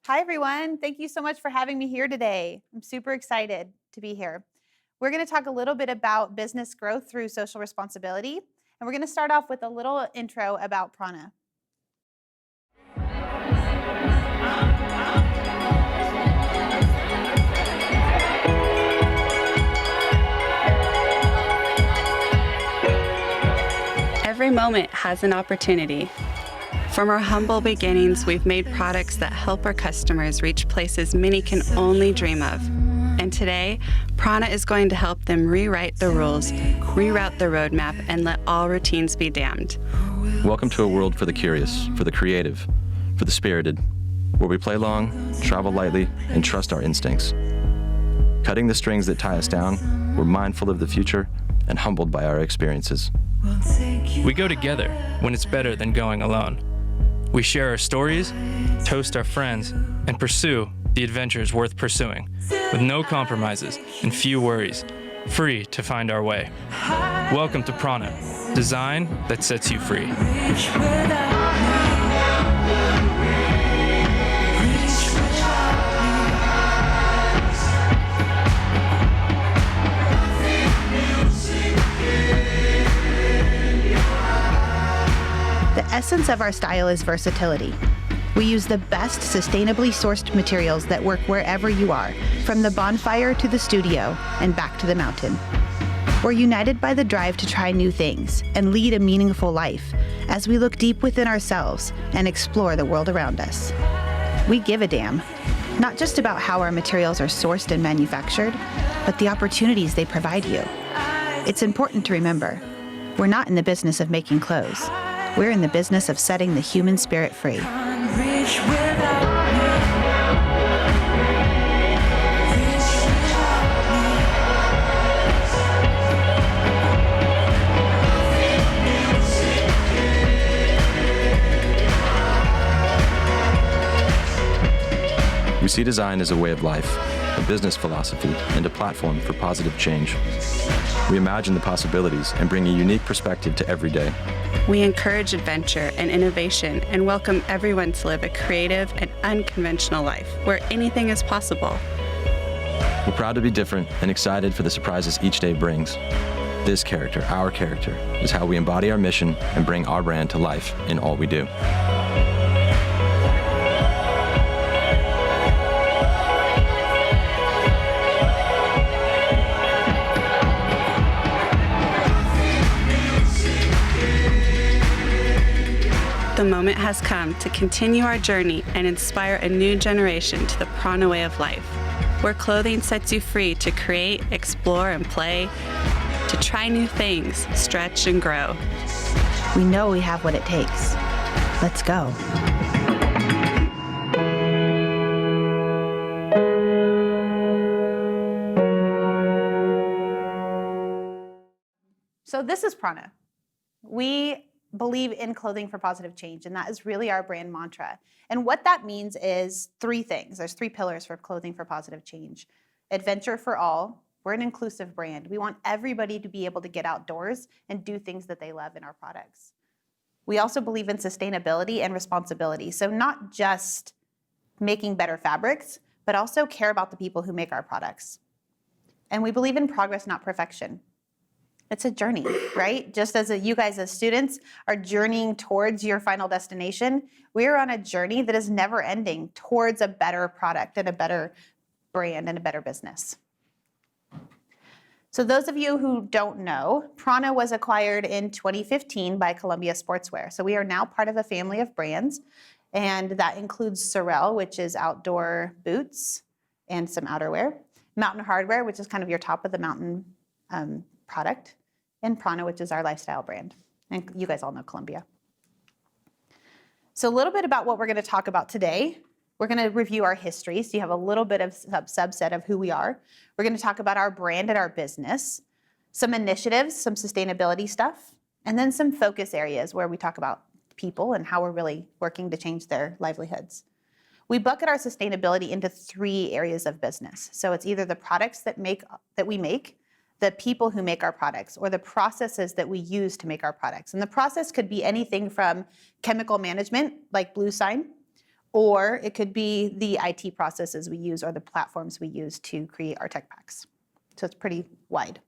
Hi, everyone. Thank you so much for having me here today. I'm super excited to be here. We're going to talk a little bit about business growth through social responsibility, and we're going to start off with a little intro about PrAna. Every moment has an opportunity. From our humble beginnings, we've made products that help our customers reach places many can only dream of. And today, PrAna is going to help them rewrite the rules, reroute the roadmap, and let all routines be damned. Welcome to a world for the curious, for the creative, for the spirited, where we play long, travel lightly, and trust our instincts. Cutting the strings that tie us down, we're mindful of the future and humbled by our experiences. We go together when it's better than going alone. We share our stories, toast our friends, and pursue the adventures worth pursuing, with no compromises and few worries, free to find our way. Welcome to PrAna, design that sets you free. The essence of our style is versatility. We use the best sustainably sourced materials that work wherever you are, from the bonfire to the studio and back to the mountain. We're united by the drive to try new things and lead a meaningful life as we look deep within ourselves and explore the world around us. We give a damn, not just about how our materials are sourced and manufactured, but the opportunities they provide you. It's important to remember, we're not in the business of making clothes. We're in the business of setting the human spirit free. We see design as a way of life, a business philosophy, and a platform for positive change. We imagine the possibilities and bring a unique perspective to every day. We encourage adventure and innovation and welcome everyone to live a creative and unconventional life where anything is possible. We're proud to be different and excited for the surprises each day brings. This character, our character, is how we embody our mission and bring our brand to life in all we do. The moment has come to continue our journey and inspire a new generation to the PrAna way of life, where clothing sets you free to create, explore, and play, to try new things, stretch, and grow. We know we have what it takes. Let's go. So this is PrAna. We believe in clothing for positive change, and that is really our brand mantra. And what that means is three things. There's three pillars for clothing for positive change. Adventure for all. We're an inclusive brand. We want everybody to be able to get outdoors and do things that they love in our products. We also believe in sustainability and responsibility. So not just making better fabrics, but also care about the people who make our products. And we believe in progress, not perfection. It's a journey, right? Just as you guys as students are journeying towards your final destination, we're on a journey that is never ending towards a better product and a better brand and a better business. So those of you who don't know, PrAna was acquired in 2015 by Columbia Sportswear. So we are now part of a family of brands, and that includes Sorel, which is outdoor boots and some outerwear, Mountain Hardwear, which is kind of your top of the mountain product, and PrAna, which is our lifestyle brand. And you guys all know Columbia. So a little bit about what we're going to talk about today. We're going to review our history, so you have a little bit of subset of who we are. We're going to talk about our brand and our business, some initiatives, some sustainability stuff, and then some focus areas where we talk about people and how we're really working to change their livelihoods. We bucket our sustainability into three areas of business. So it's either the products that we make, the people who make our products, or the processes that we use to make our products. And the process could be anything from chemical management, like bluesign, or it could be the IT processes we use or the platforms we use to create our tech packs. So it's pretty wide.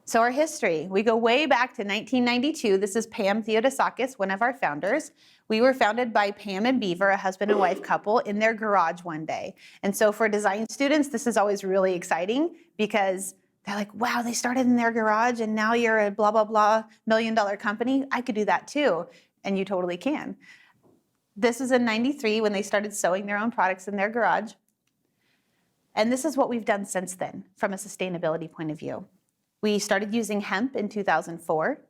So our history, we go way back to 1992. This is Pam Theodosakis, one of our founders. We were founded by Pam and Beaver, a husband and wife couple, in their garage one day. And so for design students, this is always really exciting because they're like, wow, they started in their garage and now you're a blah, blah, blah $1 million company. I could do that too. And you totally can. This is in 93 when they started sewing their own products in their garage. And this is what we've done since then from a sustainability point of view. We started using hemp in 2004.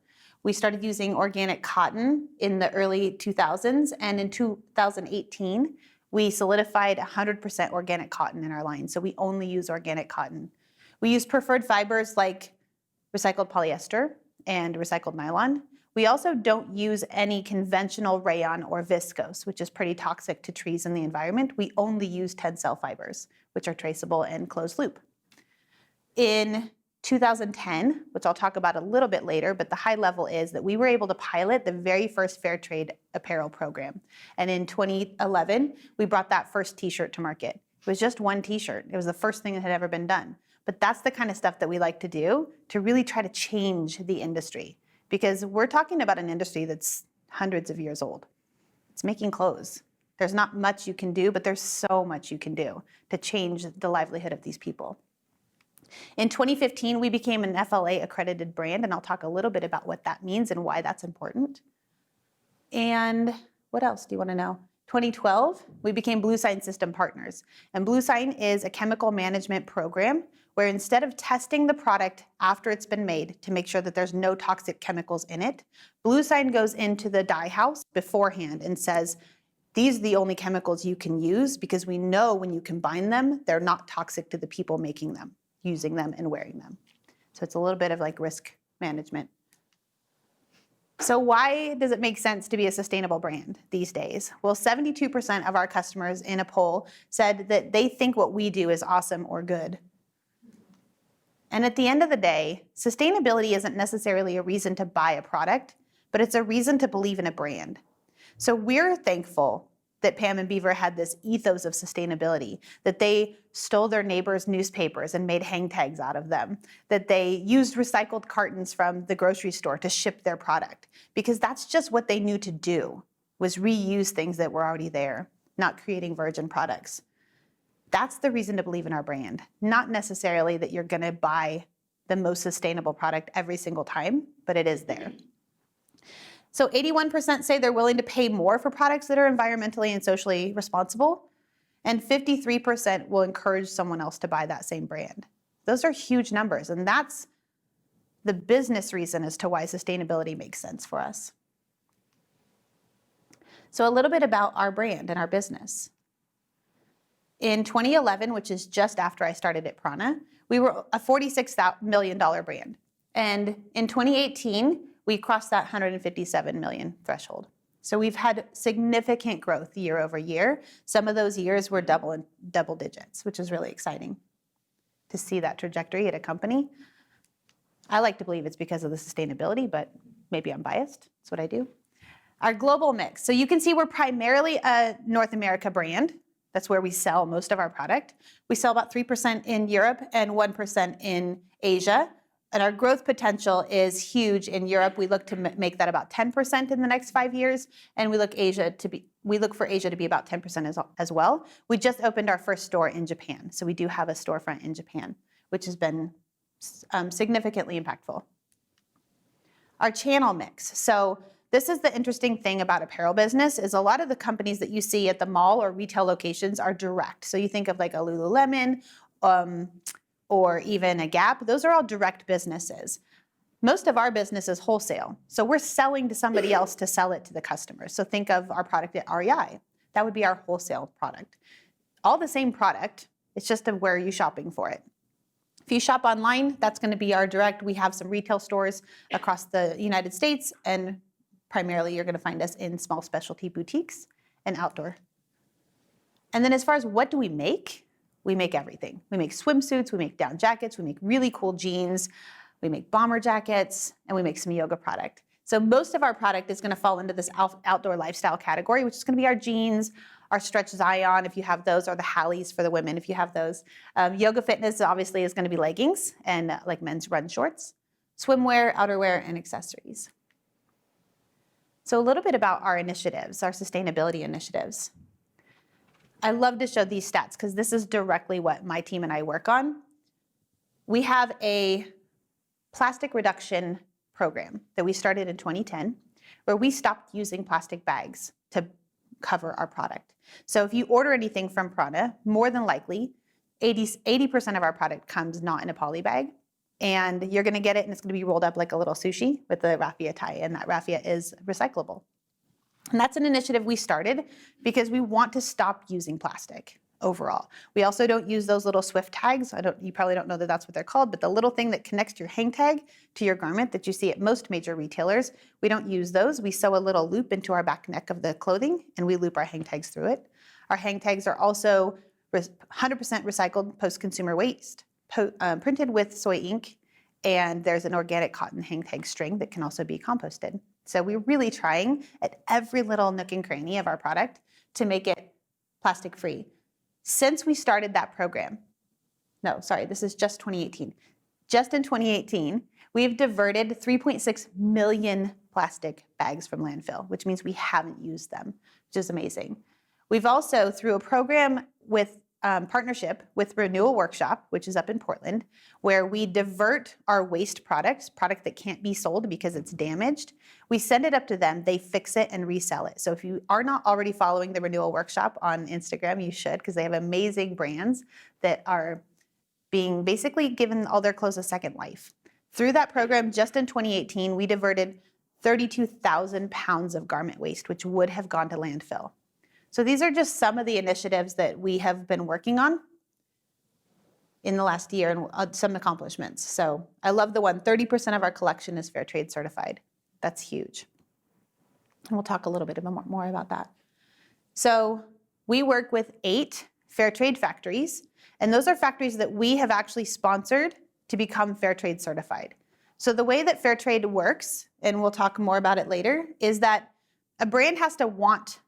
We started using organic cotton in the early 2000s. And in 2018, we solidified 100% organic cotton in our line. So we only use organic cotton. We use preferred fibers like recycled polyester and recycled nylon. We also don't use any conventional rayon or viscose, which is pretty toxic to trees and the environment. We only use tensile fibers, which are traceable and closed loop. In 2010, which I'll talk about a little bit later, but the high level is that we were able to pilot the very first fair trade apparel program. And in 2011, we brought that first t-shirt to market. It was just one t-shirt. It was the first thing that had ever been done. But that's the kind of stuff that we like to do to really try to change the industry. Because we're talking about an industry that's hundreds of years old. It's making clothes. There's not much you can do, but there's so much you can do to change the livelihood of these people. In 2015, we became an FLA accredited brand, and I'll talk a little bit about what that means and why that's important. And what else do you want to know? 2012, we became bluesign system partners. And bluesign is a chemical management program where instead of testing the product after it's been made to make sure that there's no toxic chemicals in it, bluesign goes into the dye house beforehand and says, these are the only chemicals you can use because we know when you combine them, they're not toxic to the people making them, using them and wearing them. So it's a little bit of like risk management. So why does it make sense to be a sustainable brand these days? Well, 72% of our customers in a poll said that they think what we do is awesome or good. And at the end of the day, sustainability isn't necessarily a reason to buy a product, but it's a reason to believe in a brand. So we're thankful that Pam and Beaver had this ethos of sustainability, that they stole their neighbors' newspapers and made hang tags out of them, that they used recycled cartons from the grocery store to ship their product, because that's just what they knew to do, was reuse things that were already there, not creating virgin products. That's the reason to believe in our brand, not necessarily that you're gonna buy the most sustainable product every single time, but it is there. So 81% say they're willing to pay more for products that are environmentally and socially responsible, and 53% will encourage someone else to buy that same brand. Those are huge numbers, and that's the business reason as to why sustainability makes sense for us. So a little bit about our brand and our business. In 2011, which is just after I started at PrAna, we were a $46 million brand. And in 2018, we crossed that 157 million threshold. So we've had significant growth year over year. Some of those years were double digits, which is really exciting to see that trajectory at a company. I like to believe it's because of the sustainability, but maybe I'm biased. That's what I do. Our global mix. So you can see we're primarily a North America brand. That's where we sell most of our product. We sell about 3% in Europe and 1% in Asia. And our growth potential is huge in Europe. We look to make that about 10% in the next 5 years, and we look for Asia to be about 10% as well. We just opened our first store in Japan, so we do have a storefront in Japan, which has been significantly impactful. Our channel mix. So this is the interesting thing about apparel business is a lot of the companies that you see at the mall or retail locations are direct. So you think of like a Lululemon, or even a Gap, those are all direct businesses. Most of our business is wholesale. So we're selling to somebody else to sell it to the customer. So think of our product at REI. That would be our wholesale product. All the same product, it's just where are you shopping for it. If you shop online, that's gonna be our direct. We have some retail stores across the United States, and primarily you're gonna find us in small specialty boutiques and outdoor. And then as far as what do we make everything. We make swimsuits, we make down jackets, we make really cool jeans, we make bomber jackets, and we make some yoga product. So most of our product is going to fall into this outdoor lifestyle category, which is going to be our jeans, our stretch Zion, if you have those, or the Halleys for the women, if you have those. Yoga fitness obviously is going to be leggings and like men's run shorts, swimwear, outerwear, and accessories. So a little bit about our initiatives, our sustainability initiatives. I love to show these stats because this is directly what my team and I work on. We have a plastic reduction program that we started in 2010 where we stopped using plastic bags to cover our product. So if you order anything from PrAna, more than likely 80% of our product comes not in a poly bag, and you're going to get it and it's going to be rolled up like a little sushi with the raffia tie, and that raffia is recyclable. And that's an initiative we started because we want to stop using plastic overall. We also don't use those little Swift tags. You probably don't know that that's what they're called, but the little thing that connects your hang tag to your garment that you see at most major retailers, we don't use those. We sew a little loop into our back neck of the clothing and we loop our hang tags through it. Our hang tags are also 100% recycled post-consumer waste, printed with soy ink, and there's an organic cotton hang tag string that can also be composted. So we're really trying at every little nook and cranny of our product to make it plastic free. Since we started that program, this is just 2018. Just in 2018, we've diverted 3.6 million plastic bags from landfill, which means we haven't used them, which is amazing. We've also, through a program with partnership with Renewal Workshop, which is up in Portland, where we divert our waste product that can't be sold because it's damaged. We send it up to them, they fix it and resell it. So if you are not already following the Renewal Workshop on Instagram, you should, because they have amazing brands that are being basically given all their clothes a second life. Through that program, just in 2018, we diverted 32,000 pounds of garment waste, which would have gone to landfill. So these are just some of the initiatives that we have been working on in the last year and some accomplishments. So I love the one, 30% of our collection is fair trade certified. That's huge. And we'll talk a little bit more about that. So we work with 8 fair trade factories, and those are factories that we have actually sponsored to become fair trade certified. So the way that fair trade works, and we'll talk more about it later, is that a brand has to want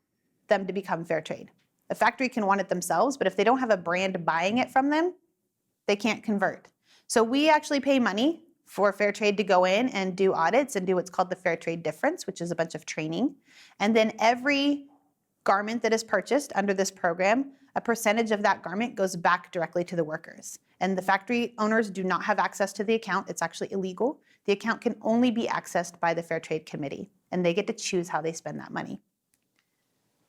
them to become fair trade. A factory can want it themselves, but if they don't have a brand buying it from them, they can't convert. So we actually pay money for fair trade to go in and do audits and do what's called the fair trade difference, which is a bunch of training. And then every garment that is purchased under this program, a percentage of that garment goes back directly to the workers. And the factory owners do not have access to the account. It's actually illegal. The account can only be accessed by the Fair Trade Committee, and they get to choose how they spend that money.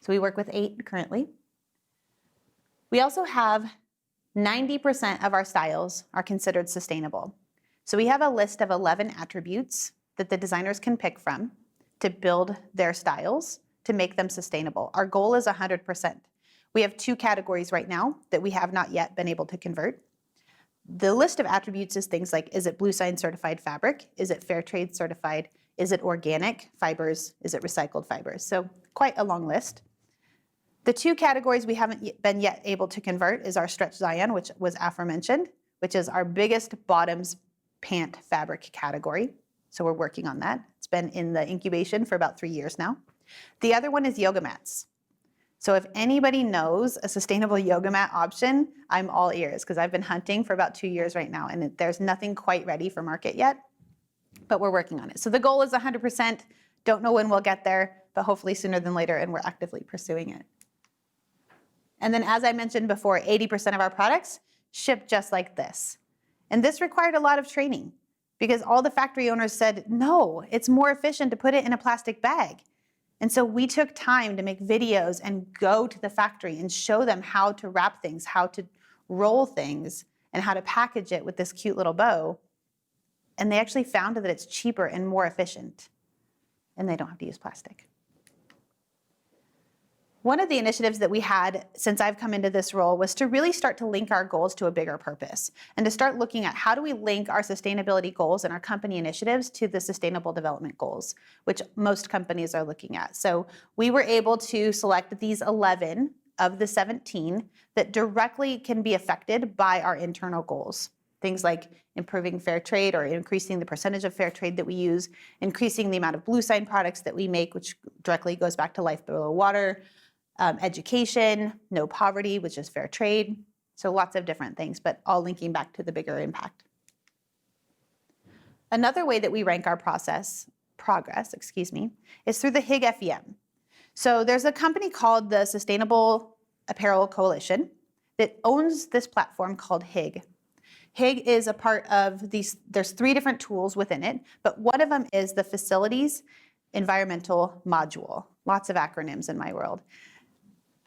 So we work with 8 currently. We also have 90% of our styles are considered sustainable. So we have a list of 11 attributes that the designers can pick from to build their styles to make them sustainable. Our goal is 100%. We have 2 categories right now that we have not yet been able to convert. The list of attributes is things like, is it bluesign certified fabric? Is it fair trade certified? Is it organic fibers? Is it recycled fibers? So quite a long list. The 2 categories we haven't been yet able to convert is our stretch Zion, which was aforementioned, which is our biggest bottoms pant fabric category. So we're working on that. It's been in the incubation for about 3 years now. The other one is yoga mats. So if anybody knows a sustainable yoga mat option, I'm all ears, because I've been hunting for about 2 years right now, and there's nothing quite ready for market yet, but we're working on it. So the goal is 100%. Don't know when we'll get there, but hopefully sooner than later, and we're actively pursuing it. And then, as I mentioned before, 80% of our products ship just like this. And this required a lot of training because all the factory owners said, no, it's more efficient to put it in a plastic bag. And so we took time to make videos and go to the factory and show them how to wrap things, how to roll things, and how to package it with this cute little bow. And they actually found that it's cheaper and more efficient, and they don't have to use plastic. One of the initiatives that we had since I've come into this role was to really start to link our goals to a bigger purpose and to start looking at how do we link our sustainability goals and our company initiatives to the sustainable development goals, which most companies are looking at. So we were able to select these 11 of the 17 that directly can be affected by our internal goals. Things like improving fair trade or increasing the percentage of fair trade that we use, increasing the amount of bluesign products that we make, which directly goes back to life below water, education, no poverty, which is fair trade. So lots of different things, but all linking back to the bigger impact. Another way that we rank our progress, is through the Higg FEM. So there's a company called the Sustainable Apparel Coalition that owns this platform called Higg. Higg is a part of these, there's 3 different tools within it, but one of them is the Facilities Environmental Module. Lots of acronyms in my world.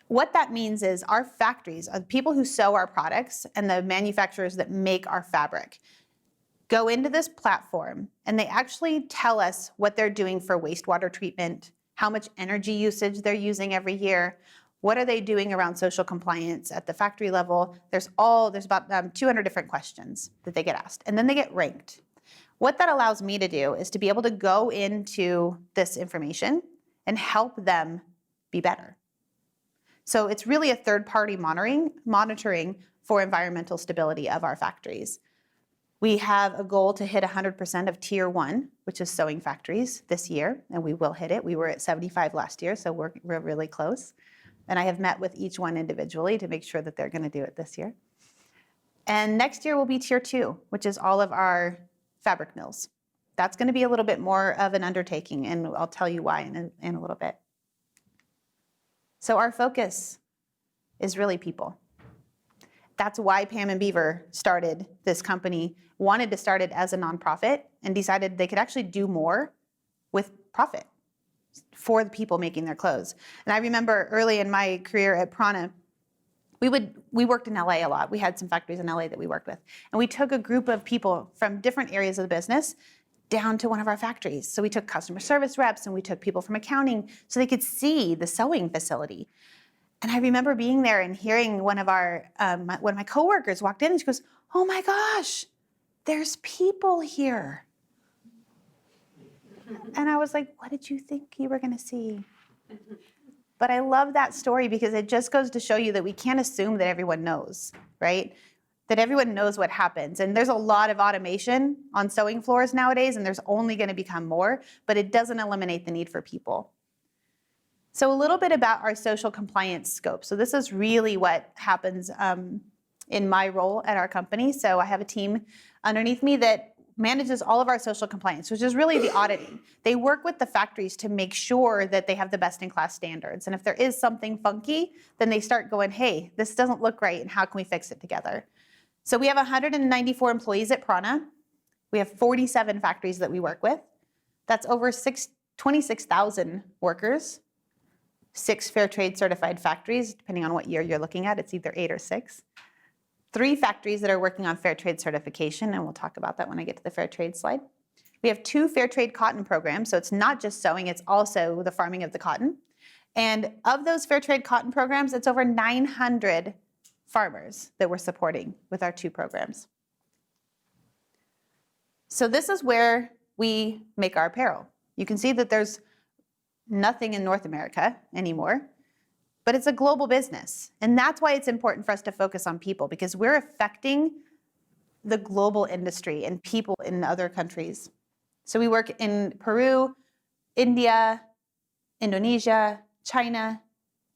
What that means is our factories, the people who sew our products and the manufacturers that make our fabric, go into this platform and they actually tell us what they're doing for wastewater treatment, how much energy usage they're using every year, what are they doing around social compliance at the factory level. There's about 200 different questions that they get asked, and then they get ranked. What that allows me to do is to be able to go into this information and help them be better. So it's really a third-party monitoring for environmental stability of our factories. We have a goal to hit 100% of Tier 1, which is sewing factories, this year, and we will hit it. We were at 75 last year, so we're really close. And I have met with each one individually to make sure that they're going to do it this year. And next year will be Tier 2, which is all of our fabric mills. That's going to be a little bit more of an undertaking, and I'll tell you why in a little bit. So our focus is really people. That's why Pam and Beaver started this company, wanted to start it as a nonprofit, and decided they could actually do more with profit for the people making their clothes. And I remember early in my career at PrAna, we worked in LA a lot. We had some factories in LA that we worked with. And we took a group of people from different areas of the business down to one of our factories. So we took customer service reps and we took people from accounting so they could see the sewing facility. And I remember being there and hearing one of my coworkers walked in and she goes, "Oh my gosh, there's people here." And I was like, "What did you think you were going to see?" But I love that story because it just goes to show you that we can't assume that everyone knows, right? That everyone knows what happens. And there's a lot of automation on sewing floors nowadays, and there's only going to become more, but it doesn't eliminate the need for people. So a little bit about our social compliance scope. So this is really what happens in my role at our company. So I have a team underneath me that manages all of our social compliance, which is really the auditing. They work with the factories to make sure that they have the best-in-class standards. And if there is something funky, then they start going, "Hey, this doesn't look right, and how can we fix it together?" So we have 194 employees at PrAna. We have 47 factories that we work with. That's over 26,000 workers, 6 fair trade certified factories, depending on what year you're looking at. It's either 8 or 6. 3 factories that are working on fair trade certification, and we'll talk about that when I get to the fair trade slide. We have 2 fair trade cotton programs, so it's not just sewing, it's also the farming of the cotton. And of those fair trade cotton programs, it's over 900 farmers that we're supporting with our 2 programs. So this is where we make our apparel. You can see that there's nothing in North America anymore. But it's a global business. And that's why it's important for us to focus on people, because we're affecting the global industry and people in other countries. So we work in Peru, India, Indonesia, China,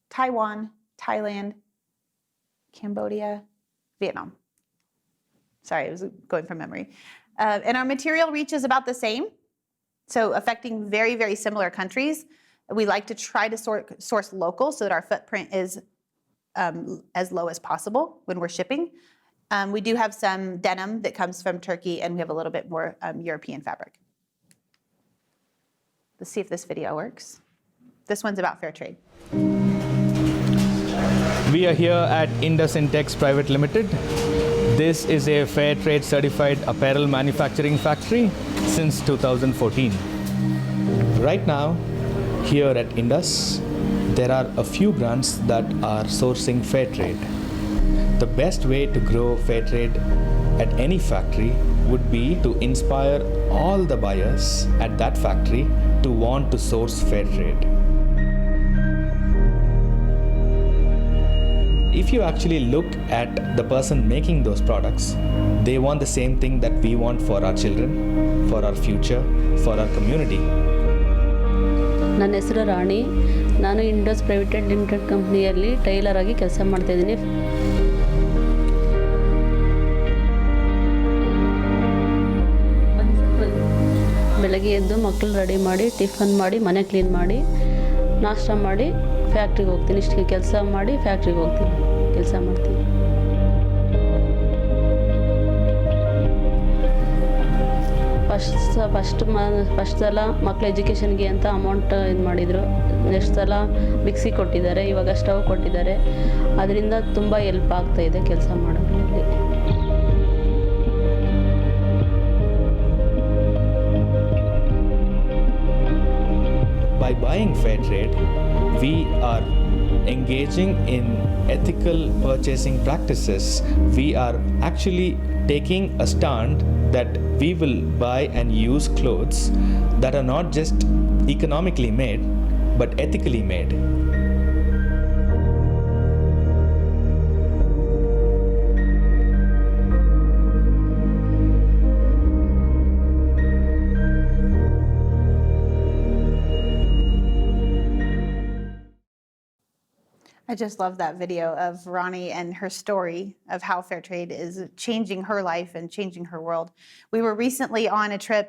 Taiwan, Thailand, Cambodia, Vietnam. Sorry, I was going from memory. And our material reach is about the same. So affecting very, very similar countries. We like to try to source local so that our footprint is as low as possible when we're shipping. We do have some denim that comes from Turkey, and we have a little bit more European fabric. Let's see if this video works. This one's about fair trade. We are here at Indus Intex Private Limited. This is a fair trade certified apparel manufacturing factory since 2014. Right now, here at Indus, there are a few brands that are sourcing fair trade. The best way to grow fair trade at any factory would be to inspire all the buyers at that factory to want to source fair trade. if you actually look at the person making those products, they want the same thing that we want for our children, for our future, for our community. ನನ್ನ ಹೆಸರು ರಾಣಿ. ನಾನು ಇಂಡೋಸ್ private limited ಕಂಪ್ನಿಯಲ್ಲಿ tailor ಆಗಿ ಕೆಲಸ ಮಾಡ್ತಾಯಿದ್ದೀನಿ. ಬೆಳಗ್ಗೆ ಎದ್ದು ಮಕ್ಕಳು ರೆಡಿ ಮಾಡಿ ಟಿಫನ್ ಮಾಡಿ ಮನೆ ಕ್ಲೀನ್ ಮಾಡಿ ನಾಷ್ಟ ಮಾಡಿ ಫ್ಯಾಕ್ಟ್ರಿಗೆ ಹೋಗ್ತೀನಿ. ಇಷ್ಟು ಕೆಲಸ ಮಾಡಿ ಫ್ಯಾಕ್ಟ್ರಿಗೆ ಹೋಗ್ತೀನಿ, ಕೆಲಸ ಮಾಡ್ತೀನಿ. ಫಸ್ಟ್ ಸಲ ಮಕ್ಳ ಎಜುಕೇಷನ್ಗೆ ಅಂತ ಅಮೌಂಟ್ ಇದು ಮಾಡಿದರು. ನೆಕ್ಸ್ಟ್ ಸಲ ಮಿಕ್ಸಿ ಕೊಟ್ಟಿದ್ದಾರೆ, ಇವಾಗ ಸ್ಟವ್ ಕೊಟ್ಟಿದ್ದಾರೆ. ಅದರಿಂದ ತುಂಬ ಹೆಲ್ಪ್ ಆಗ್ತಾಯಿದೆ ಕೆಲಸ ಮಾಡೋದ್ರಲ್ಲಿ. By buying fair trade, we are engaging in ethical purchasing practices. We are actually taking a stand that we will buy and use clothes that are not just economically made, but ethically made. I just love that video of Ronnie and her story of how fair trade is changing her life and changing her world. We were recently on a trip.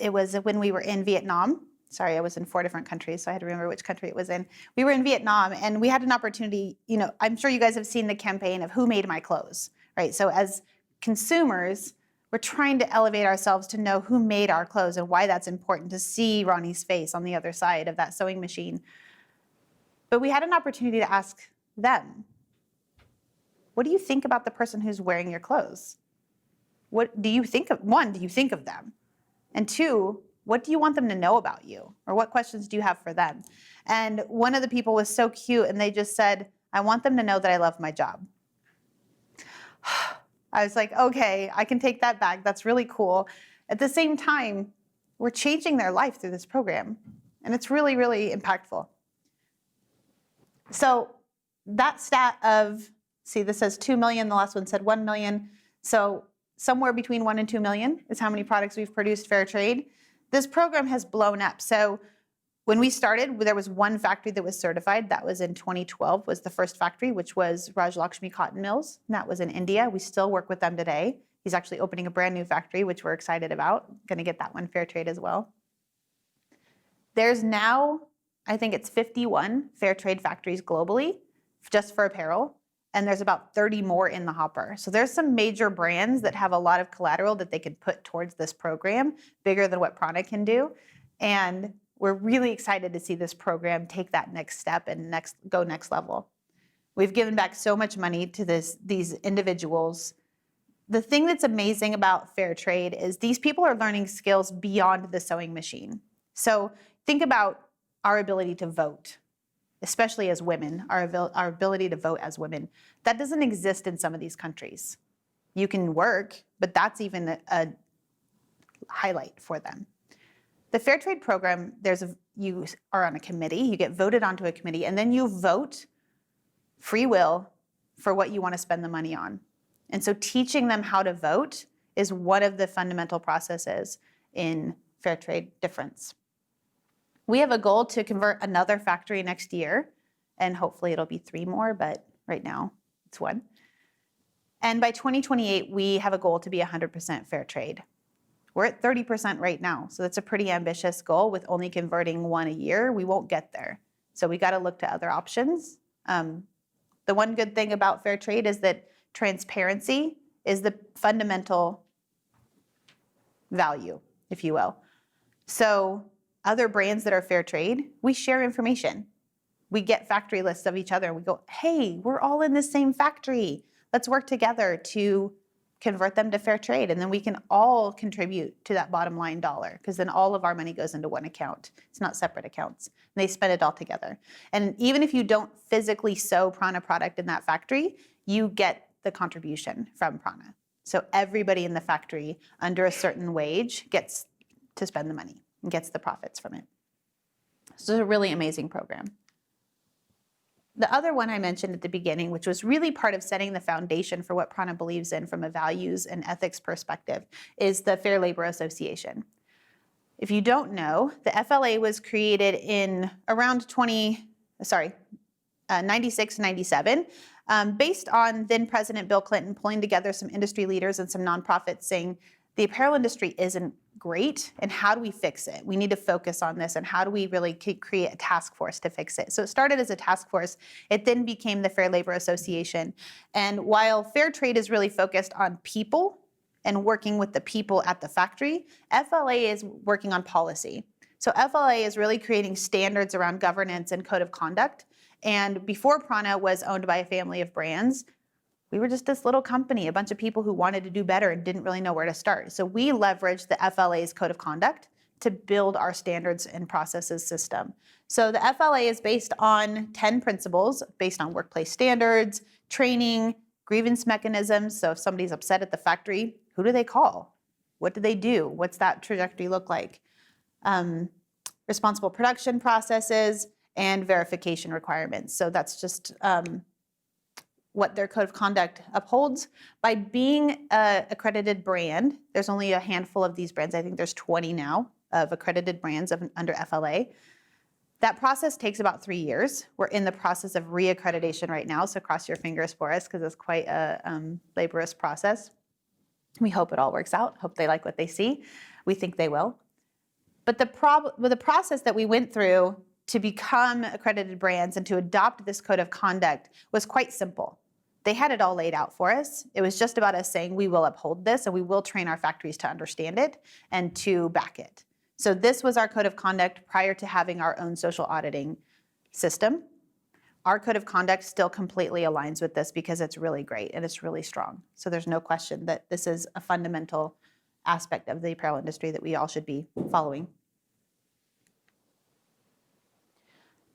It was when we were in Vietnam. Sorry, I was in 4 different countries, so I had to remember which country it was in. We were in Vietnam, and we had an opportunity, I'm sure you guys have seen the campaign of Who Made My Clothes, right? So as consumers, we're trying to elevate ourselves to know who made our clothes and why that's important, to see Ronnie's face on the other side of that sewing machine. But we had an opportunity to ask them, what do you think about the person who's wearing your clothes? What do you think of? One, do you think of them? And two, what do you want them to know about you? Or what questions do you have for them? And one of the people was so cute, and they just said, I want them to know that I love my job. I was like, okay, I can take that back. That's really cool. At the same time, we're changing their life through this program. And it's really, really impactful. So that stat of, see, this says 2 million, the last one said 1 million. So somewhere between 1 and 2 million is how many products we've produced fair trade. This program has blown up. So when we started, there was one factory that was certified. That was in 2012, was the first factory, which was Raj Lakshmi Cotton Mills. And that was in India. We still work with them today. He's actually opening a brand new factory, which we're excited about. Going to get that one fair trade as well. There's now, I think it's 51 fair trade factories globally, just for apparel, and there's about 30 more in the hopper. So there's some major brands that have a lot of collateral that they could put towards this program, bigger than what PrAna can do. And we're really excited to see this program take that next step and go next level. We've given back so much money to these individuals. The thing that's amazing about fair trade is these people are learning skills beyond the sewing machine. So think about our ability to vote, especially as women, our ability to vote as women. That doesn't exist in some of these countries. You can work, but that's even a highlight for them. The fair trade program, you are on a committee, you get voted onto a committee, and then you vote free will for what you want to spend the money on. And so teaching them how to vote is one of the fundamental processes in fair trade difference. We have a goal to convert another factory next year, and hopefully it'll be 3 more, but right now it's 1. And by 2028, we have a goal to be 100% fair trade. We're at 30% right now, so that's a pretty ambitious goal. With only converting 1 a year, we won't get there. So we got to look to other options. The one good thing about fair trade is that transparency is the fundamental value, if you will. So other brands that are fair trade, we share information. We get factory lists of each other. We go, hey, we're all in the same factory. Let's work together to convert them to fair trade. And then we can all contribute to that bottom line dollar, because then all of our money goes into one account. It's not separate accounts. And they spend it all together. And even if you don't physically sew PrAna product in that factory, you get the contribution from PrAna. So everybody in the factory under a certain wage gets to spend the money and gets the profits from it. So it's a really amazing program. The other one I mentioned at the beginning, which was really part of setting the foundation for what PrAna believes in from a values and ethics perspective, is the Fair Labor Association. If you don't know, the FLA was created in around 96, 97, based on then President Bill Clinton pulling together some industry leaders and some nonprofits saying, the apparel industry isn't great, and how do we fix it? We need to focus on this, and how do we really create a task force to fix it? So it started as a task force. It then became the Fair Labor Association. And while fair trade is really focused on people and working with the people at the factory, FLA is working on policy. So FLA is really creating standards around governance and code of conduct. And before PrAna was owned by a family of brands, we were just this little company, a bunch of people who wanted to do better and didn't really know where to start. So we leveraged the FLA's code of conduct to build our standards and processes system. So the FLA is based on 10 principles, based on workplace standards, training, grievance mechanisms. So if somebody's upset at the factory, who do they call? What do they do? What's that trajectory look like? Responsible production processes and verification requirements. So that's just what their code of conduct upholds. By being an accredited brand, there's only a handful of these brands. I think there's 20 now of accredited brands under FLA. That process takes about 3 years. We're in the process of reaccreditation right now, so cross your fingers for us because it's quite a laborious process. We hope it all works out. Hope they like what they see. We think they will. But the process that we went through to become accredited brands and to adopt this code of conduct was quite simple. They had it all laid out for us. It was just about us saying we will uphold this and we will train our factories to understand it and to back it. So this was our code of conduct prior to having our own social auditing system. Our code of conduct still completely aligns with this because it's really great and it's really strong. So there's no question that this is a fundamental aspect of the apparel industry that we all should be following.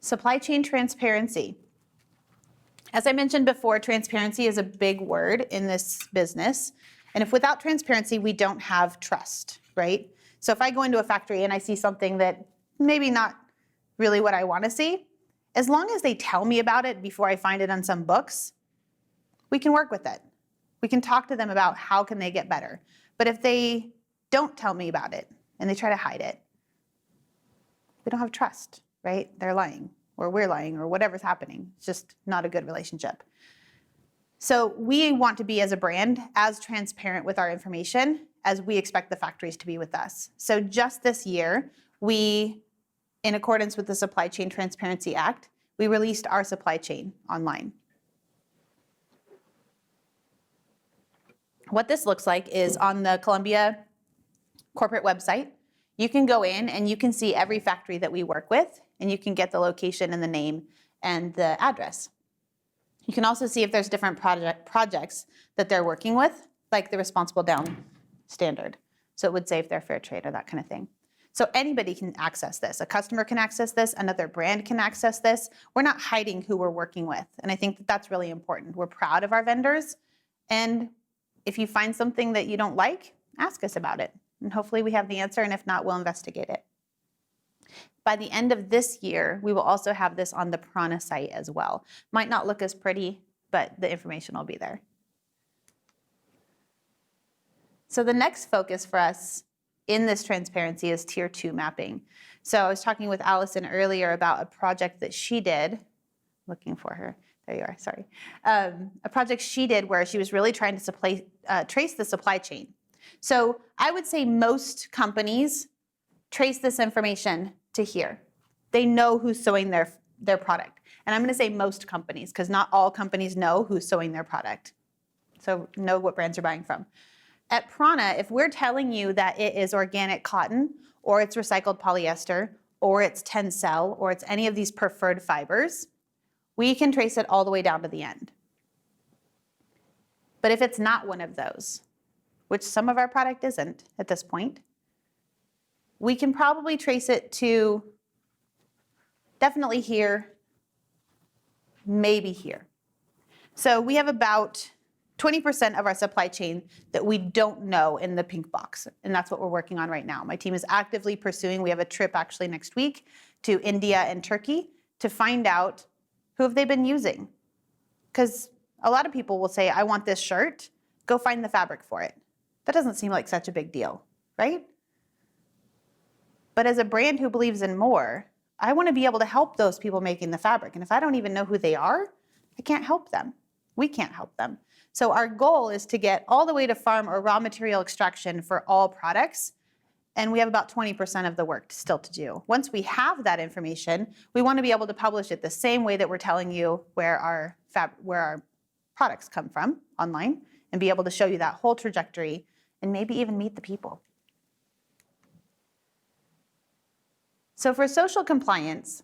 Supply chain transparency. As I mentioned before, transparency is a big word in this business. And if without transparency, we don't have trust, right? So if I go into a factory and I see something that maybe not really what I want to see, as long as they tell me about it before I find it on some books, we can work with it. We can talk to them about how can they get better. But if they don't tell me about it and they try to hide it, we don't have trust, right? They're lying, or we're lying, or whatever's happening. It's just not a good relationship. So we want to be, as a brand, as transparent with our information as we expect the factories to be with us. So just this year, we, in accordance with the Supply Chain Transparency Act, we released our supply chain online. What this looks like is on the Columbia corporate website. You can go in and you can see every factory that we work with, and you can get the location and the name and the address. You can also see if there's different projects that they're working with, like the Responsible Down standard. So it would say if they're fair trade or that kind of thing. So anybody can access this. A customer can access this, another brand can access this. We're not hiding who we're working with. And I think that that's really important. We're proud of our vendors. And if you find something that you don't like, ask us about it. And hopefully we have the answer, and if not, we'll investigate it. By the end of this year, we will also have this on the PrAna site as well. Might not look as pretty, but the information will be there. So the next focus for us in this transparency is Tier 2 mapping. So I was talking with Allison earlier about a project that she did. Looking for her. There you are, sorry. A project she did where she was really trying to trace the supply chain. So I would say most companies trace this information to here. They know who's sewing their product. And I'm going to say most companies, because not all companies know who's sewing their product. So know what brands you're buying from. At PrAna, if we're telling you that it is organic cotton, or it's recycled polyester, or it's Tencel, or it's any of these preferred fibers, we can trace it all the way down to the end. But if it's not one of those, which some of our product isn't at this point, we can probably trace it to definitely here, maybe here. So we have about 20% of our supply chain that we don't know in the pink box, and that's what we're working on right now. My team is actively pursuing. We have a trip actually next week to India and Turkey to find out Who have they been using? Because a lot of people will say, I want this shirt, go find the fabric for it. That doesn't seem like such a big deal, right? But as a brand who believes in more, I want to be able to help those people making the fabric. And if I don't even know who they are, I can't help them. We can't help them. So our goal is to get all the way to farm or raw material extraction for all products. And we have about 20% of the work still to do. Once we have that information, we want to be able to publish it the same way that we're telling you where our products come from online, and be able to show you that whole trajectory and maybe even meet the people. So for social compliance,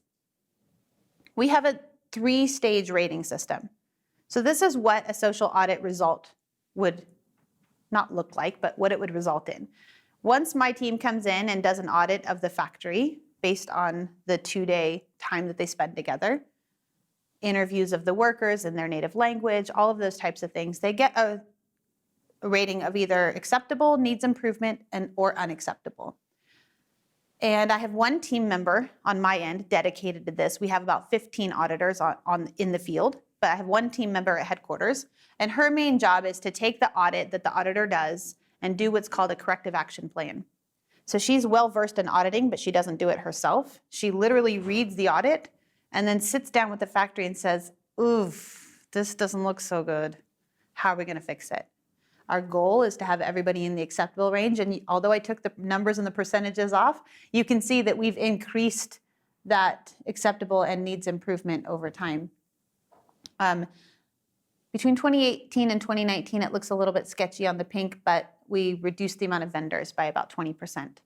we have a 3-stage rating system. So this is what a social audit result would not look like, but what it would result in. Once my team comes in and does an audit of the factory based on the 2-day time that they spend together, interviews of the workers in their native language, all of those types of things, they get a rating of either acceptable, needs improvement, or unacceptable. And I have one team member on my end dedicated to this. We have about 15 auditors in the field, but I have one team member at headquarters, and her main job is to take the audit that the auditor does and do what's called a corrective action plan. So she's well versed in auditing, but she doesn't do it herself. She literally reads the audit and then sits down with the factory and says, oof, this doesn't look so good. How are we gonna fix it? Our goal is to have everybody in the acceptable range, and although I took the numbers and the percentages off, you can see that we've increased that acceptable and needs improvement over time. Between 2018 and 2019, it looks a little bit sketchy on the pink, but we reduced the amount of vendors by about 20%.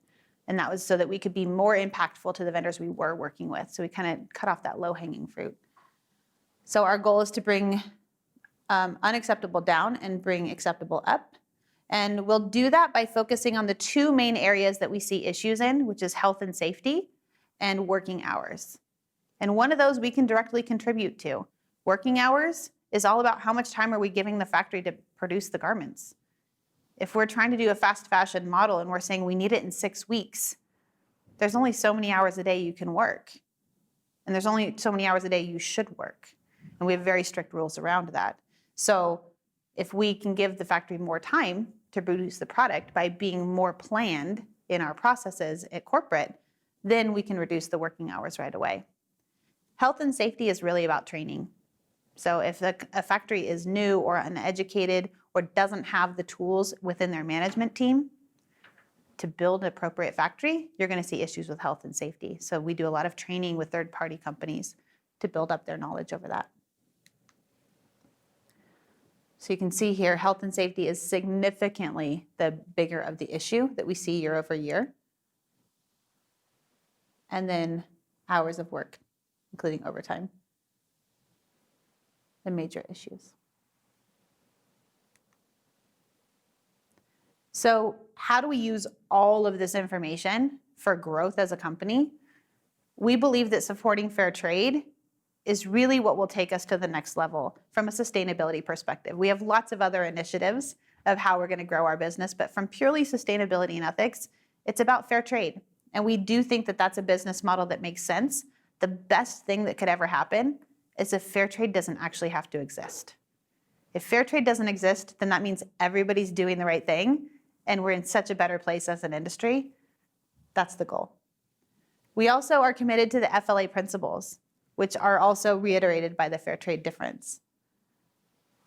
And that was so that we could be more impactful to the vendors we were working with. So we kind of cut off that low-hanging fruit. So our goal is to bring unacceptable down and bring acceptable up. And we'll do that by focusing on the 2 main areas that we see issues in, which is health and safety and working hours. And one of those we can directly contribute to. Working hours is all about how much time are we giving the factory to produce the garments. If we're trying to do a fast fashion model and we're saying we need it in 6 weeks, there's only so many hours a day you can work. And there's only so many hours a day you should work. And we have very strict rules around that. So if we can give the factory more time to produce the product by being more planned in our processes at corporate, then we can reduce the working hours right away. Health and safety is really about training. So if a factory is new or uneducated or doesn't have the tools within their management team to build an appropriate factory, you're going to see issues with health and safety. So we do a lot of training with third-party companies to build up their knowledge over that. So you can see here, health and safety is significantly the bigger of the issue that we see year over year. And then hours of work, including overtime, the major issues. So how do we use all of this information for growth as a company? We believe that supporting fair trade is really what will take us to the next level from a sustainability perspective. We have lots of other initiatives of how we're going to grow our business, but from purely sustainability and ethics, it's about fair trade. And we do think that that's a business model that makes sense. The best thing that could ever happen is if fair trade doesn't actually have to exist. If fair trade doesn't exist, then that means everybody's doing the right thing, and we're in such a better place as an industry. That's the goal. We also are committed to the FLA principles, which are also reiterated by the Fair Trade Difference.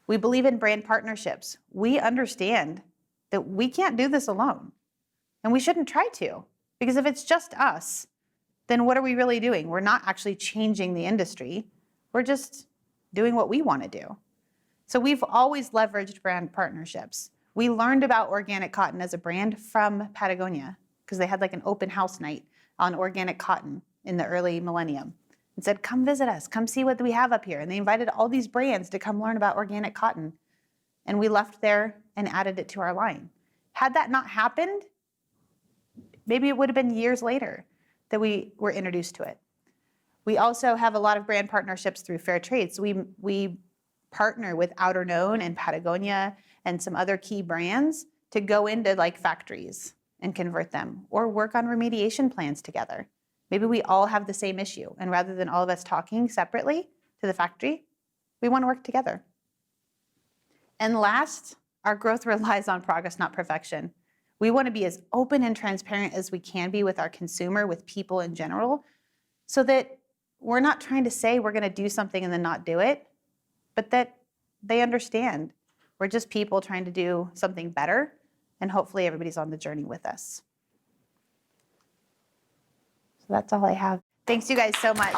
We believe in brand partnerships. We understand that we can't do this alone, and we shouldn't try to, because if it's just us, then what are we really doing? We're not actually changing the industry. We're just doing what we want to do. So we've always leveraged brand partnerships. We learned about organic cotton as a brand from Patagonia, because they had like an open house night on organic cotton in the early millennium and said, come visit us, come see what we have up here. And they invited all these brands to come learn about organic cotton. And we left there and added it to our line. Had that not happened, maybe it would have been years later that we were introduced to it. We also have a lot of brand partnerships through fair trade. So we partner with Outer Known and Patagonia and some other key brands to go into like factories and convert them, or work on remediation plans together. Maybe we all have the same issue, and rather than all of us talking separately to the factory. We want to work together. And last, our growth relies on progress, not perfection. We want to be as open and transparent as we can be with our consumer, with people in general, so that we're not trying to say we're going to do something and then not do it, but that they understand. We're just people trying to do something better, and hopefully everybody's on the journey with us. So that's all I have. Thanks you guys so much.